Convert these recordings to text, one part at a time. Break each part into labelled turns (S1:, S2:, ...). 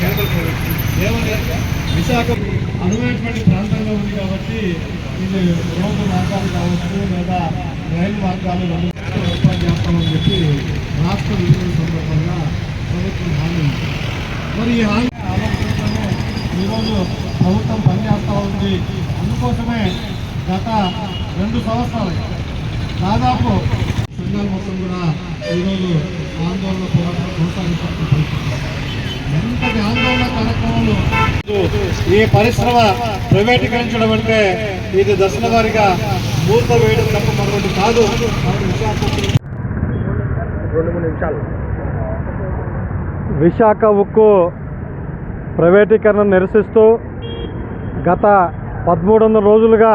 S1: కేంద్ర ప్రభుత్వం ఏమని విశాఖ అనువైనటువంటి ప్రాంతంలో ఉంది కాబట్టి ఇది రోడ్డు మార్గాలు కావచ్చు లేదా రైలు మార్గాలు ఏర్పాటు చేస్తామని చెప్పి రాష్ట్ర విభజన సందర్భంగా ప్రభుత్వం హామీ ఇచ్చింది. మరి ఈ హామీ ఆలోచించడమే ఈరోజు ప్రభుత్వం పనిచేస్తూ ఉంది. అందుకోసమే గత 2 సంవత్సరాలు దాదాపు సంఘాలు మొత్తం కూడా ఈరోజు ఆందోళన పోరాటం కొనసాగిస్తున్న ఎంతటి ఆందోళన కార్యక్రమాలు. ఈ పరిశ్రమ ప్రైవేటీకరించడం అంటే ఇది దశల వారీగా మూత వేయడం తప్ప మరొకటి కాదు. విశాఖ ఉక్కు ప్రైవేటీకరణ నిరసిస్తూ గత 1300 రోజులుగా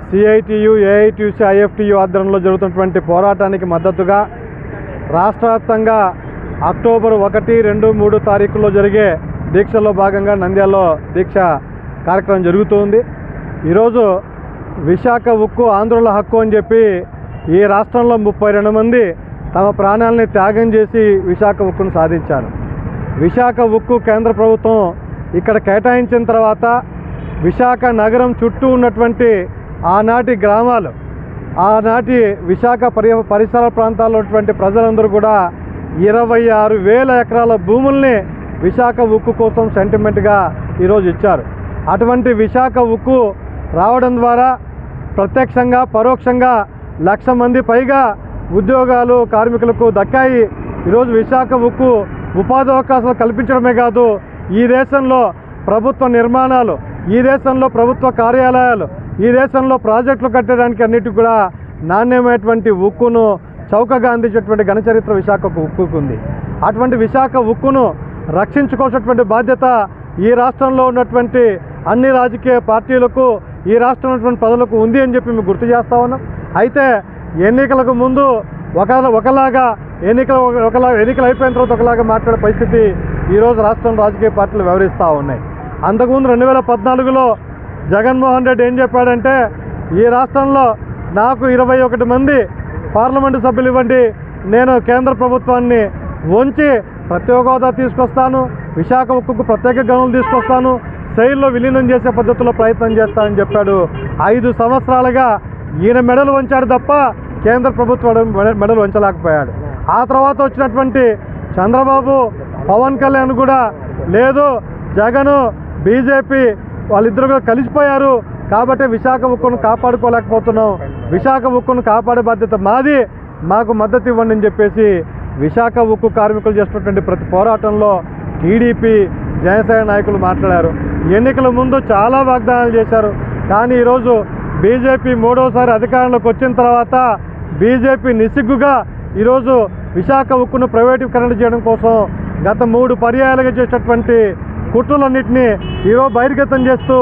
S1: సిఐటియు, ఏఐటియుసి, ఐఎఫ్టియు ఆధ్వర్యంలో జరుగుతున్నటువంటి పోరాటానికి మద్దతుగా రాష్ట్ర వ్యాప్తంగా అక్టోబర్ 1, 2, 3 తారీఖుల్లో జరిగే దీక్షల్లో భాగంగా నంద్యాలలో దీక్ష కార్యక్రమం జరుగుతుంది. ఈరోజు విశాఖ ఉక్కు ఆంధ్రుల హక్కు అని చెప్పి ఈ రాష్ట్రంలో 32 మంది తమ ప్రాణాలని త్యాగం చేసి విశాఖ ఉక్కును సాధించారు. విశాఖ ఉక్కు కేంద్ర ప్రభుత్వం ఇక్కడ కేటాయించిన తర్వాత విశాఖ నగరం చుట్టూ ఉన్నటువంటి ఆనాటి గ్రామాలు, ఆనాటి విశాఖ పరిసర ప్రాంతాల్లో ఉన్నటువంటి ప్రజలందరూ కూడా 26,000 ఎకరాల భూముల్ని విశాఖ ఉక్కు కోసం సెంటిమెంట్గా ఈరోజు ఇచ్చారు. అటువంటి విశాఖ ఉక్కు రావడం ద్వారా ప్రత్యక్షంగా పరోక్షంగా 1,00,000 మంది పైగా ఉద్యోగాలు కార్మికులకు దక్కాయి. ఈరోజు విశాఖ ఉక్కు ఉపాధి అవకాశాలు కల్పించడమే కాదు, ఈ దేశంలో ప్రభుత్వ నిర్మాణాలు, ఈ దేశంలో ప్రభుత్వ కార్యాలయాలు, ఈ దేశంలో ప్రాజెక్టులు కట్టడానికి అన్నిటికీ కూడా నాణ్యమైనటువంటి ఉక్కును చౌకగా అందించేటువంటి ఘనచరిత్ర విశాఖ ఉక్కుకు ఉంది. అటువంటి విశాఖ ఉక్కును రక్షించుకోవాల్సినటువంటి బాధ్యత ఈ రాష్ట్రంలో ఉన్నటువంటి అన్ని రాజకీయ పార్టీలకు, ఈ రాష్ట్రంలో ఉన్నటువంటి ప్రజలకు ఉంది అని చెప్పి మేము గుర్తు చేస్తా ఉన్నాం. అయితే ఎన్నికలకు ముందు ఒకలాగా ఎన్నికలు అయిపోయిన తర్వాత ఒకలాగా మాట్లాడే పరిస్థితి ఈరోజు రాష్ట్రం రాజకీయ పార్టీలు వ్యవహరిస్తూ ఉన్నాయి. అంతకుముందు 2014లో జగన్మోహన్ రెడ్డి ఏం చెప్పాడంటే, ఈ రాష్ట్రంలో నాకు 21 మంది పార్లమెంటు సభ్యులు ఇవ్వండి, నేను కేంద్ర ప్రభుత్వాన్ని వంచి ప్రత్యేక హోదా తీసుకొస్తాను, విశాఖ ఉక్కుకు ప్రత్యేక గనులు తీసుకొస్తాను, శైలిలో విలీనం చేసే పద్ధతిలో ప్రయత్నం చేస్తానని చెప్పాడు. 5 సంవత్సరాలుగా ఈయన మెడలు వంచాడు తప్ప కేంద్ర ప్రభుత్వం మెడలు వంచలేకపోయాడు. ఆ తర్వాత వచ్చినటువంటి చంద్రబాబు, పవన్ కళ్యాణ్ కూడా లేదు, జగను, బీజేపీ వాళ్ళిద్దరు కలిసిపోయారు కాబట్టి విశాఖ ఉక్కును కాపాడుకోలేకపోతున్నాం, విశాఖ ఉక్కును కాపాడే బాధ్యత మాది, మాకు మద్దతు ఇవ్వండి అని చెప్పేసి విశాఖ ఉక్కు కార్మికులు చేస్తున్నటువంటి ప్రతి పోరాటంలో టీడీపీ, జనసేన నాయకులు మాట్లాడారు. ఎన్నికల ముందు చాలా వాగ్దానాలు చేశారు. కానీ ఈరోజు బీజేపీ 3వసారి అధికారంలోకి వచ్చిన తర్వాత బీజేపీ నిస్సిగ్గుగా ఈరోజు విశాఖ ఉక్కును ప్రైవేటీకరణ చేయడం కోసం గత 3 పర్యాయాలుగా చేసినటువంటి కుట్రలన్నింటినీ ఈరోజు బహిర్గతం చేస్తూ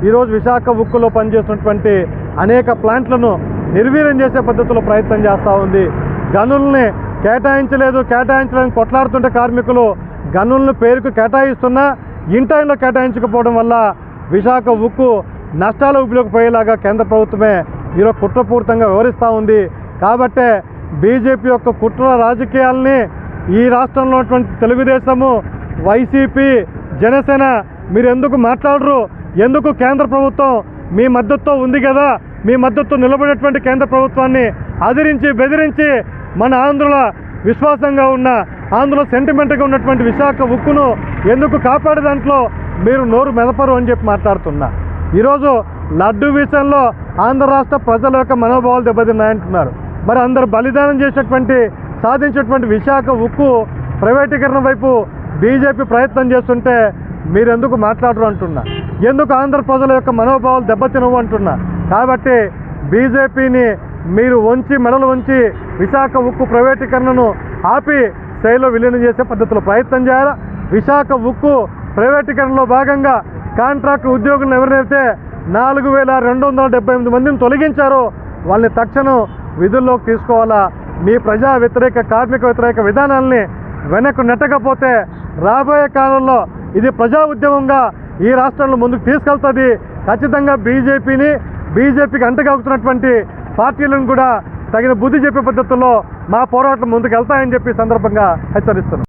S1: ఈరోజు విశాఖ ఉక్కులో పనిచేస్తున్నటువంటి అనేక ప్లాంట్లను నిర్వీర్యం చేసే పద్ధతిలో ప్రయత్నం చేస్తూ ఉంది. గనుల్ని కేటాయించలేని కొట్లాడుతుంటే కార్మికులు గనులను పేరుకు కేటాయిస్తున్నా ఇంటైన్లో కేటాయించకపోవడం వల్ల విశాఖ ఉక్కు నష్టాల ఊపిలోకి పోయేలాగా కేంద్ర ప్రభుత్వమే ఈరోజు కుట్రపూరితంగా వ్యవహరిస్తూ ఉంది. కాబట్టే బీజేపీ యొక్క కుట్ర రాజకీయాలని ఈ రాష్ట్రంలో ఉన్నటువంటి తెలుగుదేశము, వైసీపీ, జనసేన మీరు ఎందుకు మాట్లాడరు? ఎందుకు కేంద్ర ప్రభుత్వం మీ మద్దతుతో ఉంది కదా, మీ మద్దతు నిలబడేటువంటి కేంద్ర ప్రభుత్వాన్ని అదిరించి బెదిరించి మన ఆంధ్రుల విశ్వాసంగా ఉన్న, ఆంధ్రుల సెంటిమెంట్గా ఉన్నటువంటి విశాఖ ఉక్కును ఎందుకు కాపాడే దాంట్లో మీరు నోరు మెదపరు అని చెప్పి మాట్లాడుతున్నా. ఈరోజు లడ్డు విషయంలో ఆంధ్ర రాష్ట్ర ప్రజల యొక్క మనోభావాలు దెబ్బతిన్నాయంటున్నారు. మరి అందరు బలిదానం చేసేటువంటి సాధించేటువంటి విశాఖ ఉక్కు ప్రైవేటీకరణ వైపు బీజేపీ ప్రయత్నం చేస్తుంటే మీరెందుకు మాట్లాడరు అంటున్నా. ఎందుకు ఆంధ్ర ప్రజల యొక్క మనోభావాలు దెబ్బతినవు అంటున్నా. కాబట్టి బీజేపీని మీరు మెడలు వంచి విశాఖ ఉక్కు ప్రైవేటీకరణను ఆపి శైలిలో విలీనం చేసే పద్ధతిలో ప్రయత్నం చేయాలి. విశాఖ ఉక్కు ప్రైవేటీకరణలో భాగంగా కాంట్రాక్ట్ ఉద్యోగులను ఎవరైతే 4,278 మందిని తొలగించారో వాళ్ళని తక్షణం విధుల్లోకి తీసుకోవాలా. మీ ప్రజా వ్యతిరేక, కార్మిక వ్యతిరేక విధానాల్ని వెనక్కు నెట్టకపోతే రాబోయే కాలంలో ఇది ప్రజా ఉద్యమంగా ఈ రాష్ట్రంలో ముందుకు తీసుకెళ్తుంది. ఖచ్చితంగా బీజేపీకి అంటగలుగుతున్నటువంటి పార్టీలను కూడా తగిన బుద్ధి చెప్పే పద్ధతుల్లో మా పోరాటం ముందుకు వెళ్తాయని చెప్పి సందర్భంగా హెచ్చరిస్తున్నాం.